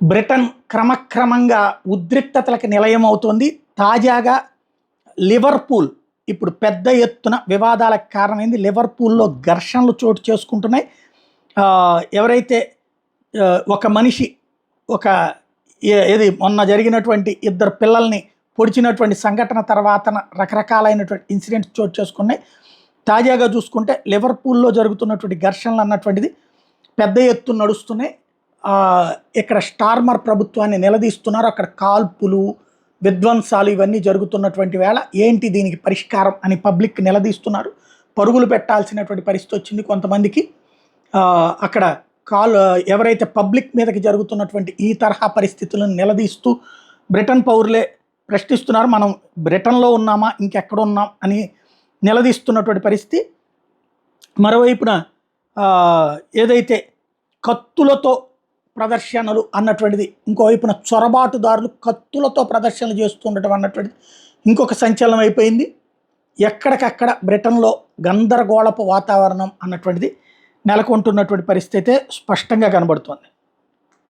Britain క్రమక్రమంగా ఉద్రిక్తతలకు నిలయమవుతోంది. తాజాగా Liverpool ఇప్పుడు పెద్ద ఎత్తున వివాదాలకు కారణమైంది. లివర్పూల్‌లో ఘర్షణలు చోటు చేసుకుంటున్నాయి. ఎవరైతే ఒక మనిషి ఒక ఏది మొన్న జరిగినటువంటి ఇద్దరు పిల్లల్ని పొడిచినటువంటి సంఘటన తర్వాత రకరకాలైనటువంటి ఇన్సిడెంట్స్ చోటు చేసుకున్నాయి. తాజాగా చూసుకుంటే లివర్పూల్‌లో జరుగుతున్నటువంటి ఘర్షణలు అన్నటువంటిది పెద్ద ఎత్తున నడుస్తున్నాయి. ఇక్కడ స్టార్మర్ ప్రభుత్వాన్ని నిలదీస్తున్నారు. అక్కడ కాల్పులు, విధ్వంసాలు ఇవన్నీ జరుగుతున్నటువంటి వేళ ఏంటి దీనికి పరిష్కారం అని పబ్లిక్ నిలదీస్తున్నారు. పరుగులు పెట్టాల్సినటువంటి పరిస్థితి వచ్చింది కొంతమందికి. అక్కడ ఎవరైతే పబ్లిక్ మీదకి జరుగుతున్నటువంటి ఈ తరహా పరిస్థితులను నిలదీస్తూ బ్రిటన్ పౌరులే ప్రశ్నిస్తున్నారు. మనం బ్రిటన్లో ఉన్నామా ఇంకెక్కడ ఉన్నాం అని నిలదీస్తున్నటువంటి పరిస్థితి. మరోవైపున ఏదైతే కత్తులతో ప్రదర్శనలు అన్నటువంటిది, ఇంకోవైపున చొరబాటుదారులు కత్తులతో ప్రదర్శనలు చేస్తూ ఉండటం అన్నటువంటిది ఇంకొక సంచలనం అయిపోయింది. ఎక్కడికక్కడ బ్రిటన్లో గందరగోళపు వాతావరణం అన్నటువంటిది నెలకొంటున్నటువంటి పరిస్థితి అయితే స్పష్టంగా కనబడుతోంది.